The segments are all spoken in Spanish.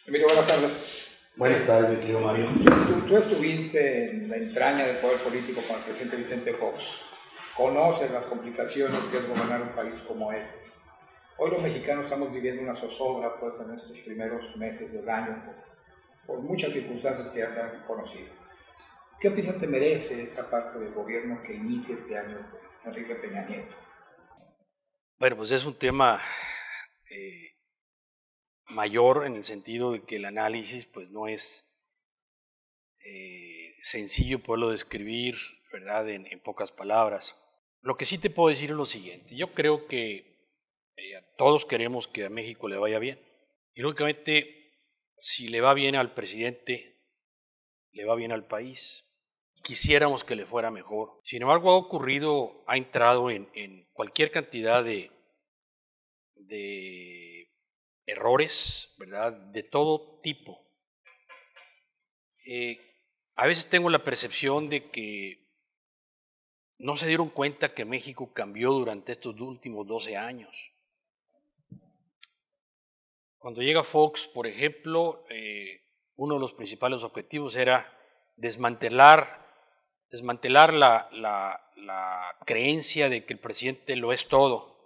Emilio, buenas tardes. Buenas tardes, mi querido Mario. Tú estuviste en la entraña del poder político con el presidente Vicente Fox. Conoces las complicaciones que es gobernar un país como este. Hoy los mexicanos estamos viviendo una zozobra pues, en estos primeros meses del año por muchas circunstancias que ya se han conocido. ¿Qué opinión te merece esta parte del gobierno que inicia este año Enrique Peña Nieto? Bueno, pues es un tema mayor en el sentido de que el análisis pues no es sencillo poderlo describir, ¿verdad? En pocas palabras. Lo que sí te puedo decir es lo siguiente. Yo creo que todos queremos que a México le vaya bien. Y lógicamente, si le va bien al presidente, le va bien al país. Quisiéramos que le fuera mejor. Sin embargo, ha entrado en cualquier cantidad de errores, ¿verdad? De todo tipo. A veces tengo la percepción de que no se dieron cuenta que México cambió durante estos últimos 12 años. Cuando llega Fox, por ejemplo, uno de los principales objetivos era desmantelar la creencia de que el presidente lo es todo.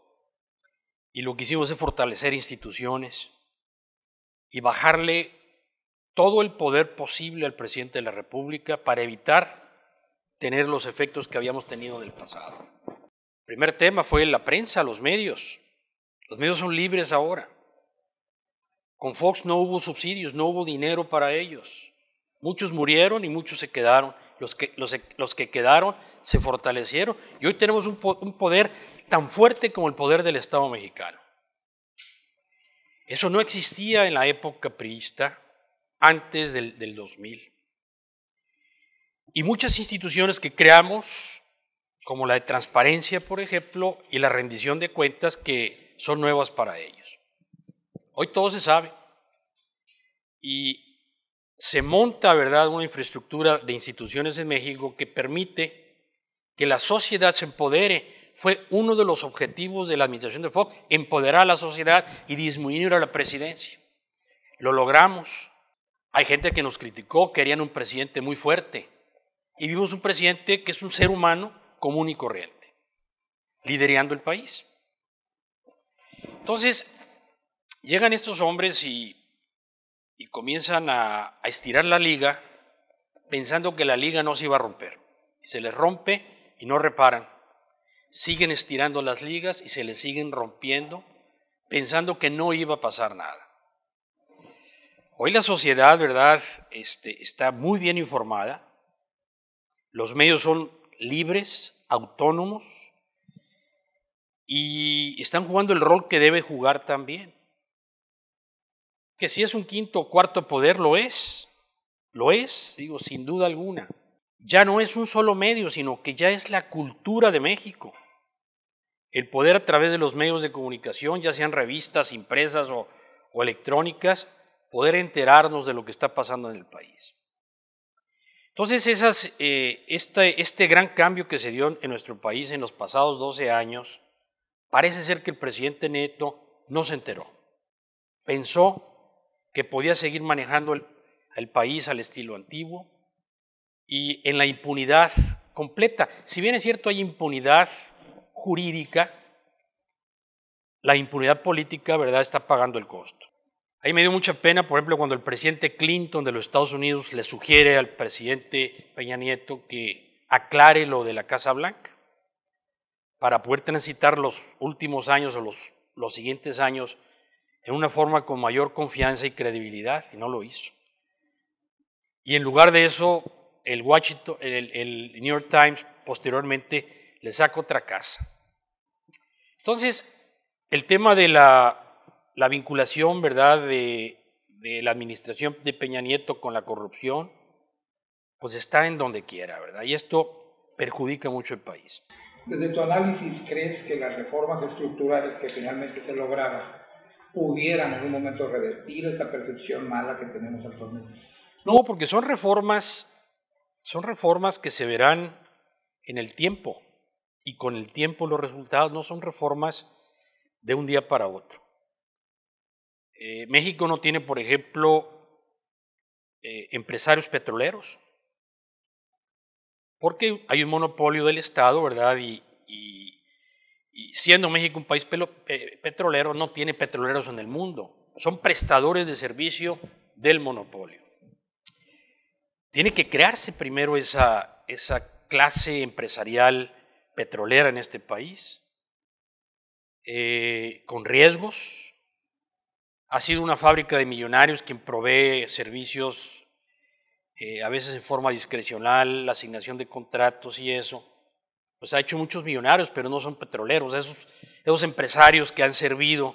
Y lo que hicimos es fortalecer instituciones y bajarle todo el poder posible al presidente de la República para evitar tener los efectos que habíamos tenido en el pasado. El primer tema fue la prensa, los medios. Los medios son libres ahora. Con Fox no hubo subsidios, no hubo dinero para ellos. Muchos murieron y muchos se quedaron. Los que quedaron se fortalecieron y hoy tenemos un poder tan fuerte como el poder del Estado mexicano. Eso no existía en la época priista, antes del 2000. Y muchas instituciones que creamos, como la de transparencia, por ejemplo, y la rendición de cuentas, que son nuevas para ellos. Hoy todo se sabe. Y se monta, ¿verdad?, una infraestructura de instituciones en México que permite que la sociedad se empodere. Fue uno de los objetivos de la administración de Fox, empoderar a la sociedad y disminuir a la presidencia. Lo logramos. Hay gente que nos criticó, querían un presidente muy fuerte. Y vimos un presidente que es un ser humano común y corriente, liderando el país. Entonces, llegan estos hombres y comienzan a estirar la liga, pensando que la liga no se iba a romper. Y se les rompe y no reparan. Siguen estirando las ligas y se les siguen rompiendo, pensando que no iba a pasar nada. Hoy la sociedad, ¿verdad?, está muy bien informada. Los medios son libres, autónomos y están jugando el rol que debe jugar también. Que si es un quinto o cuarto poder, lo es, digo, sin duda alguna. Ya no es un solo medio, sino que ya es la cultura de México. El poder a través de los medios de comunicación, ya sean revistas, impresas o electrónicas, poder enterarnos de lo que está pasando en el país. Entonces, este gran cambio que se dio en nuestro país en los pasados 12 años, parece ser que el presidente Nieto no se enteró. Pensó que podía seguir manejando el país al estilo antiguo y en la impunidad completa. Si bien es cierto hay impunidad jurídica, la impunidad política, ¿verdad?, está pagando el costo. Ahí me dio mucha pena, por ejemplo, cuando el presidente Clinton de los Estados Unidos le sugiere al presidente Peña Nieto que aclare lo de la Casa Blanca para poder transitar los últimos años o los siguientes años en una forma con mayor confianza y credibilidad, y no lo hizo. Y en lugar de eso, el New York Times posteriormente le saca otra casa. Entonces, el tema de la vinculación, ¿verdad?, de la administración de Peña Nieto con la corrupción, pues está en donde quiera, ¿verdad? Y esto perjudica mucho el país. Desde tu análisis, ¿crees que las reformas estructurales que finalmente se lograron pudieran en algún momento revertir esta percepción mala que tenemos actualmente? No, porque son reformas que se verán en el tiempo y con el tiempo los resultados no son reformas de un día para otro. México no tiene, por ejemplo, empresarios petroleros, porque hay un monopolio del Estado, ¿verdad? Y siendo México un país petrolero, no tiene petroleros en el mundo, son prestadores de servicio del monopolio. Tiene que crearse primero esa clase empresarial petrolera en este país, con riesgos. Ha sido una fábrica de millonarios quien provee servicios, a veces en forma discrecional, la asignación de contratos y eso. Pues ha hecho muchos millonarios, pero no son petroleros. Esos empresarios que han servido,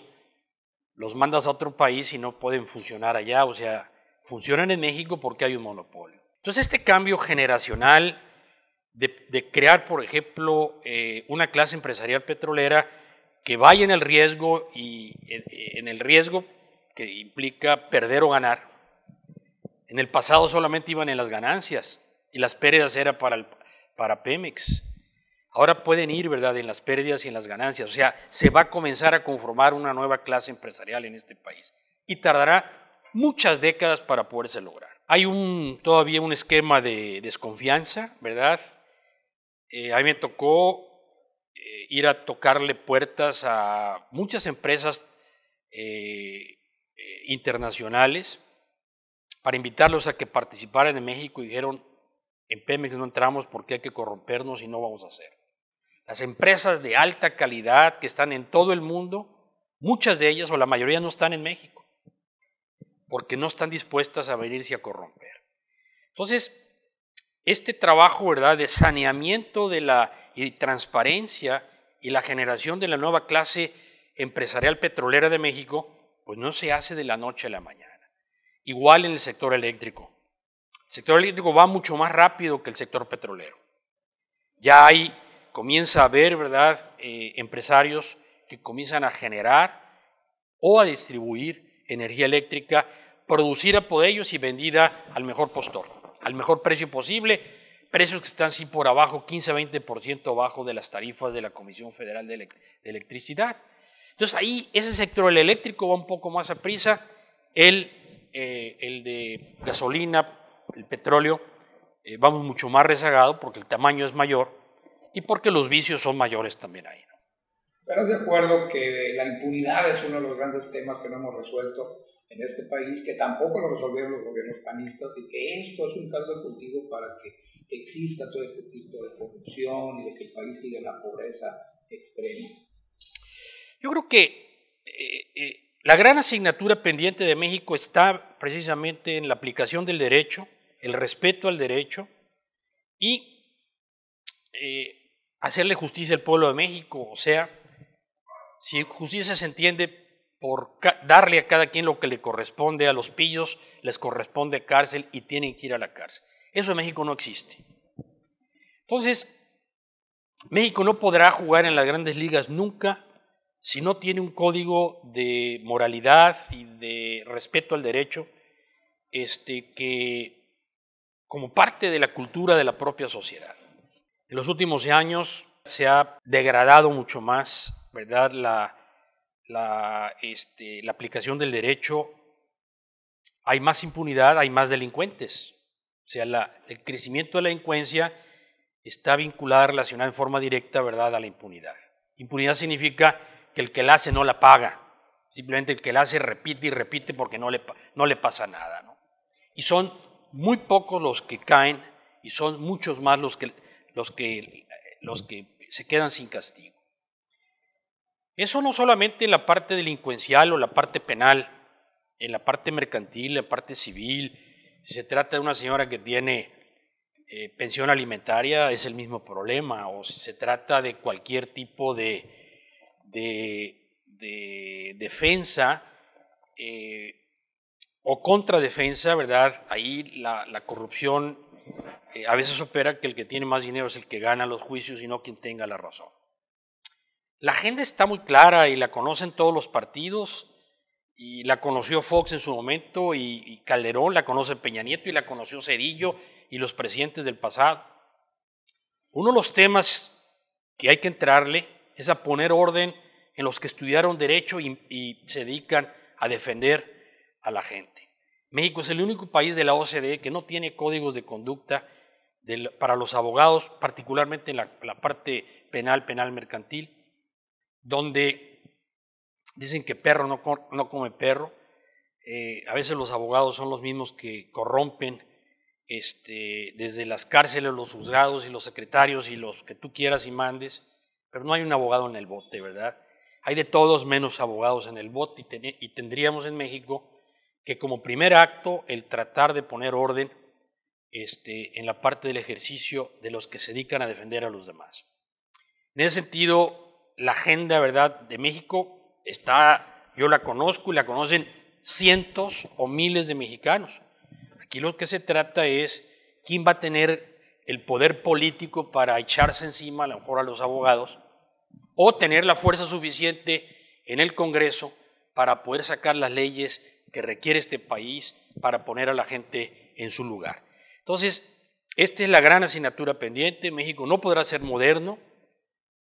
los mandas a otro país y no pueden funcionar allá. O sea, funcionan en México porque hay un monopolio. Entonces, este cambio generacional de crear, por ejemplo, una clase empresarial petrolera que vaya en el riesgo y en el riesgo que implica perder o ganar. En el pasado solamente iban en las ganancias y las pérdidas eran para Pemex. Ahora pueden ir, ¿verdad?, en las pérdidas y en las ganancias. O sea, se va a comenzar a conformar una nueva clase empresarial en este país y tardará muchas décadas para poderse lograr. Hay todavía un esquema de desconfianza, ¿verdad? A mí me tocó ir a tocarle puertas a muchas empresas internacionales para invitarlos a que participaran en México y dijeron, en Pemex no entramos porque hay que corrompernos y no vamos a hacer. Las empresas de alta calidad que están en todo el mundo, muchas de ellas o la mayoría no están en México, porque no están dispuestas a venirse a corromper. Entonces, este trabajo, ¿verdad?, de saneamiento y transparencia y la generación de la nueva clase empresarial petrolera de México, pues no se hace de la noche a la mañana. Igual en el sector eléctrico. El sector eléctrico va mucho más rápido que el sector petrolero. Ya comienza a haber, ¿verdad?, empresarios que comienzan a generar o a distribuir energía eléctrica, producida por ellos y vendida al mejor postor, al mejor precio posible, precios que están sí por abajo, 15-20% abajo de las tarifas de la Comisión Federal de Electricidad. Entonces ahí ese sector, el eléctrico, va un poco más a prisa, el de gasolina, el petróleo, vamos mucho más rezagado porque el tamaño es mayor y porque los vicios son mayores también ahí, ¿no? ¿Estarás de acuerdo que la impunidad es uno de los grandes temas que no hemos resuelto en este país, que tampoco lo resolvieron los gobiernos panistas y que esto es un caldo de cultivo para que exista todo este tipo de corrupción y de que el país siga en la pobreza extrema? Yo creo que la gran asignatura pendiente de México está precisamente en la aplicación del derecho, el respeto al derecho y hacerle justicia al pueblo de México. O sea, si justicia se entiende por darle a cada quien lo que le corresponde, a los pillos les corresponde cárcel y tienen que ir a la cárcel. Eso en México no existe. Entonces, México no podrá jugar en las grandes ligas nunca si no tiene un código de moralidad y de respeto al derecho que como parte de la cultura de la propia sociedad. En los últimos años se ha degradado mucho más, ¿verdad?, la aplicación del derecho. Hay más impunidad, hay más delincuentes. O sea, el crecimiento de la delincuencia está vinculada, relacionada en forma directa, ¿verdad?, a la impunidad. Impunidad significa que el que la hace no la paga. Simplemente el que la hace repite y repite porque no le pasa nada, ¿no? Y son muy pocos los que caen y son muchos más los que se quedan sin castigo. Eso no solamente en la parte delincuencial o la parte penal, en la parte mercantil, la parte civil. Si se trata de una señora que tiene pensión alimentaria, es el mismo problema, o si se trata de cualquier tipo de defensa o contradefensa, ¿verdad? Ahí la corrupción a veces opera que el que tiene más dinero es el que gana los juicios y no quien tenga la razón. La agenda está muy clara y la conocen todos los partidos, y la conoció Fox en su momento y Calderón, la conoce Peña Nieto y la conoció Zedillo y los presidentes del pasado. Uno de los temas que hay que entrarle es a poner orden en los que estudiaron derecho y se dedican a defender a la gente. México es el único país de la OCDE que no tiene códigos de conducta para los abogados, particularmente en la parte penal mercantil, donde dicen que perro no come perro. A veces los abogados son los mismos que corrompen desde las cárceles, los juzgados y los secretarios y los que tú quieras y mandes, pero no hay un abogado en el bote, ¿verdad? Hay de todos menos abogados en el bote y tendríamos en México que como primer acto el tratar de poner orden en la parte del ejercicio de los que se dedican a defender a los demás. En ese sentido, la agenda, ¿verdad?, de México yo la conozco y la conocen cientos o miles de mexicanos. Aquí lo que se trata es quién va a tener el poder político para echarse encima a lo mejor a los abogados o tener la fuerza suficiente en el Congreso para poder sacar las leyes que requiere este país para poner a la gente en su lugar. Entonces, esta es la gran asignatura pendiente. México no podrá ser moderno,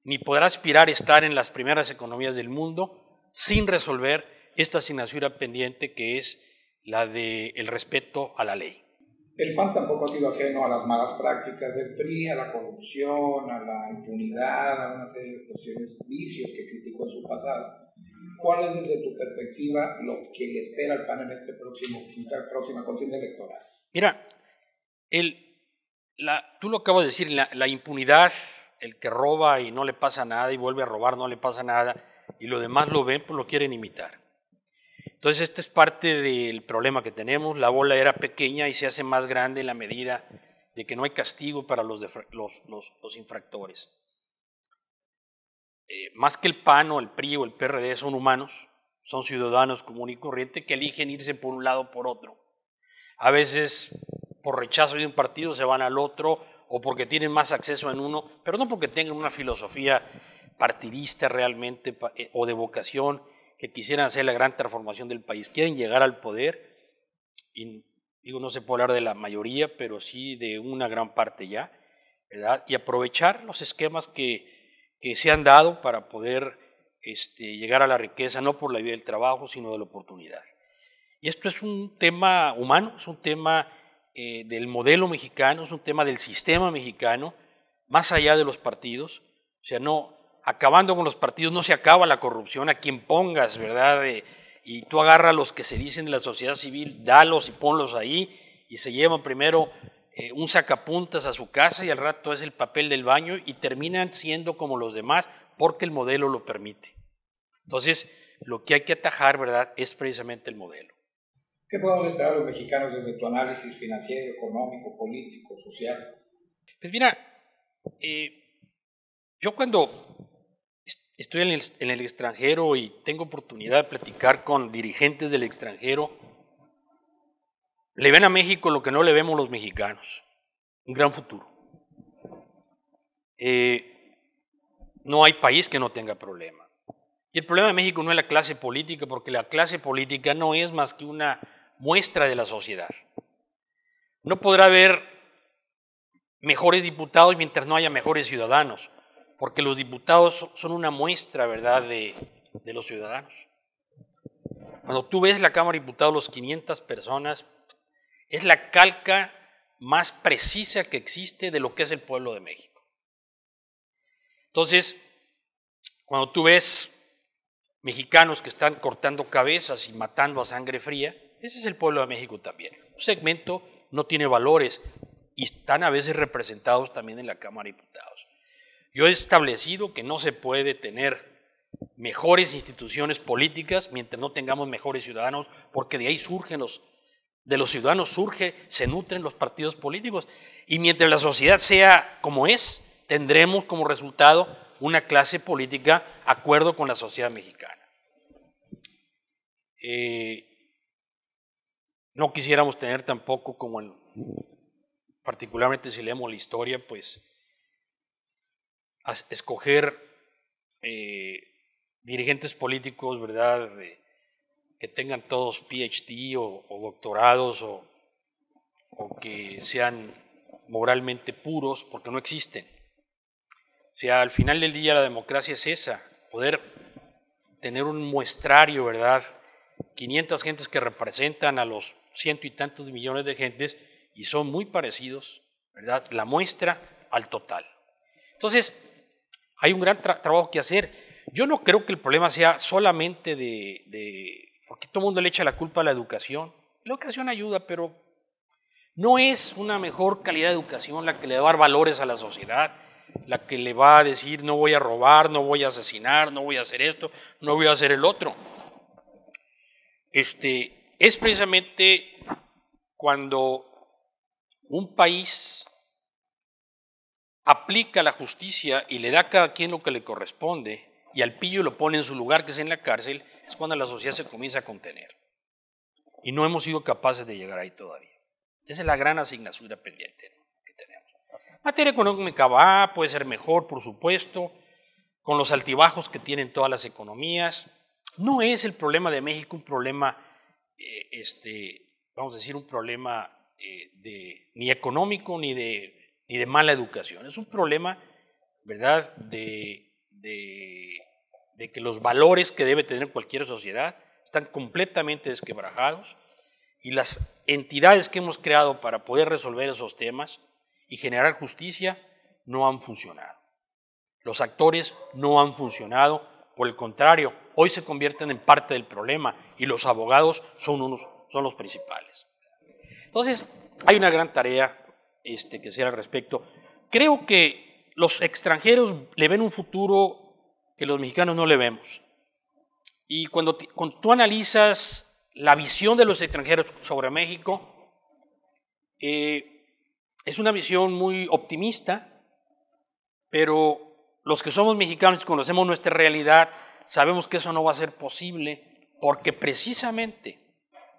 ni podrá aspirar a estar en las primeras economías del mundo sin resolver esta asignatura pendiente que es la del respeto a la ley. El PAN tampoco ha sido ajeno a las malas prácticas del PRI, a la corrupción, a la impunidad, a una serie de cuestiones, vicios que criticó en su pasado. ¿Cuál es desde tu perspectiva lo que le espera al PAN en esta próxima contienda electoral? Mira, tú lo acabas de decir, la impunidad, el que roba y no le pasa nada y vuelve a robar, no le pasa nada, y los demás lo ven, pues lo quieren imitar. Entonces, esta es parte del problema que tenemos. La bola era pequeña y se hace más grande en la medida de que no hay castigo para los infractores. Más que el PAN o el PRI o el PRD son humanos, son ciudadanos común y corriente que eligen irse por un lado o por otro. A veces por rechazo de un partido se van al otro o porque tienen más acceso en uno, pero no porque tengan una filosofía partidista realmente o de vocación que quisieran hacer la gran transformación del país. Quieren llegar al poder y digo, no se puede hablar de la mayoría, pero sí de una gran parte ya, ¿verdad? Y aprovechar los esquemas que se han dado para poder llegar a la riqueza, no por la vía del trabajo, sino de la oportunidad. Y esto es un tema humano, es un tema del modelo mexicano, es un tema del sistema mexicano, más allá de los partidos. O sea, acabando con los partidos no se acaba la corrupción, a quien pongas, ¿verdad? Y tú agarras a los que se dicen de la sociedad civil, dalos y ponlos ahí, y se llevan primero un sacapuntas a su casa y al rato es el papel del baño y terminan siendo como los demás porque el modelo lo permite. Entonces, lo que hay que atajar, ¿verdad?, es precisamente el modelo. ¿Qué podemos esperar los mexicanos desde tu análisis financiero, económico, político, social? Pues mira, yo cuando estoy en el extranjero y tengo oportunidad de platicar con dirigentes del extranjero, le ven a México lo que no le vemos los mexicanos, un gran futuro. No hay país que no tenga problema. Y el problema de México no es la clase política, porque la clase política no es más que una muestra de la sociedad. No podrá haber mejores diputados mientras no haya mejores ciudadanos, porque los diputados son una muestra, ¿verdad?, de los ciudadanos. Cuando tú ves la Cámara de Diputados, los 500 personas, es la calca más precisa que existe de lo que es el pueblo de México. Entonces, cuando tú ves mexicanos que están cortando cabezas y matando a sangre fría, ese es el pueblo de México también. Un segmento no tiene valores y están a veces representados también en la Cámara de Diputados. Yo he establecido que no se puede tener mejores instituciones políticas mientras no tengamos mejores ciudadanos, porque de ahí de los ciudadanos se nutren los partidos políticos, y mientras la sociedad sea como es, tendremos como resultado una clase política de acuerdo con la sociedad mexicana. No quisiéramos tener tampoco, particularmente si leemos la historia, pues escoger dirigentes políticos, ¿verdad?, que tengan todos PhD o doctorados o que sean moralmente puros, porque no existen. O sea, al final del día la democracia es esa, poder tener un muestrario, ¿verdad?, 500 gentes que representan a los ciento y tantos millones de gentes y son muy parecidos, ¿verdad? La muestra al total. Entonces, hay un gran trabajo que hacer. Yo no creo que el problema sea solamente porque todo el mundo le echa la culpa a la educación. La educación ayuda, pero no es una mejor calidad de educación la que le va a dar valores a la sociedad, la que le va a decir no voy a robar, no voy a asesinar, no voy a hacer esto, no voy a hacer el otro. Es precisamente cuando un país aplica la justicia y le da a cada quien lo que le corresponde y al pillo lo pone en su lugar, que es en la cárcel, es cuando la sociedad se comienza a contener. Y no hemos sido capaces de llegar ahí todavía. Esa es la gran asignatura pendiente, ¿no?, que tenemos. Materia económica puede ser mejor, por supuesto, con los altibajos que tienen todas las economías. No es el problema de México un problema, vamos a decir, un problema ni económico ni de mala educación. Es un problema, ¿verdad?, de que los valores que debe tener cualquier sociedad están completamente desquebrajados y las entidades que hemos creado para poder resolver esos temas y generar justicia no han funcionado. Los actores no han funcionado, por el contrario, hoy se convierten en parte del problema y los abogados son los principales. Entonces, hay una gran tarea que hacer al respecto. Creo que los extranjeros le ven un futuro que los mexicanos no le vemos. Y cuando tú analizas la visión de los extranjeros sobre México, es una visión muy optimista, pero los que somos mexicanos y conocemos nuestra realidad, sabemos que eso no va a ser posible, porque precisamente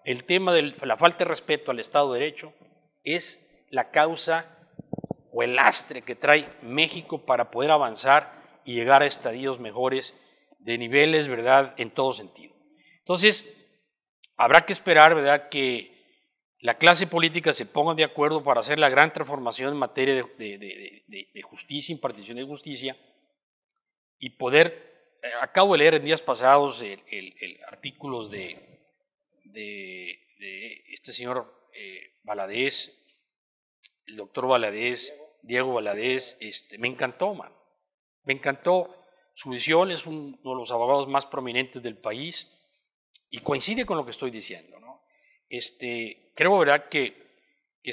el tema de la falta de respeto al Estado de Derecho es la causa o el lastre que trae México para poder avanzar y llegar a estadios mejores de niveles, ¿verdad?, en todo sentido. Entonces, habrá que esperar, ¿verdad?, que la clase política se ponga de acuerdo para hacer la gran transformación en materia de justicia, impartición de justicia, y poder, acabo de leer en días pasados artículos de este señor Valadez, el doctor Valadez, Diego Valadez, me encantó, man. Me encantó su visión, es uno de los abogados más prominentes del país y coincide con lo que estoy diciendo, ¿no? Creo, ¿verdad?, que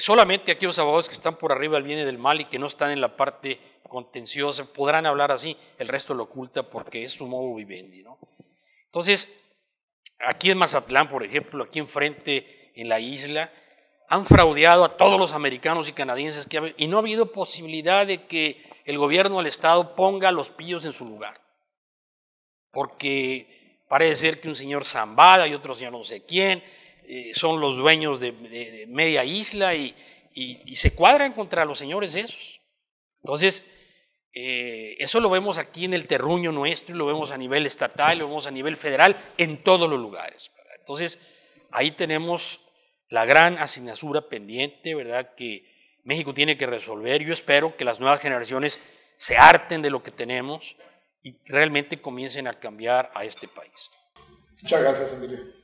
solamente aquellos abogados que están por arriba del bien y del mal y que no están en la parte contenciosa podrán hablar así, el resto lo oculta porque es su modo vivendi, ¿no? Entonces, aquí en Mazatlán, por ejemplo, aquí enfrente en la isla, han fraudeado a todos los americanos y canadienses y no ha habido posibilidad de que el gobierno del Estado ponga a los pillos en su lugar. Porque parece ser que un señor Zambada y otro señor no sé quién son los dueños de media isla y se cuadran contra los señores esos. Entonces, eso lo vemos aquí en el terruño nuestro y lo vemos a nivel estatal, lo vemos a nivel federal, en todos los lugares, ¿verdad? Entonces, ahí tenemos la gran asignatura pendiente, ¿verdad?, que México tiene que resolver. Yo espero que las nuevas generaciones se harten de lo que tenemos y realmente comiencen a cambiar a este país. Muchas gracias, Emilio.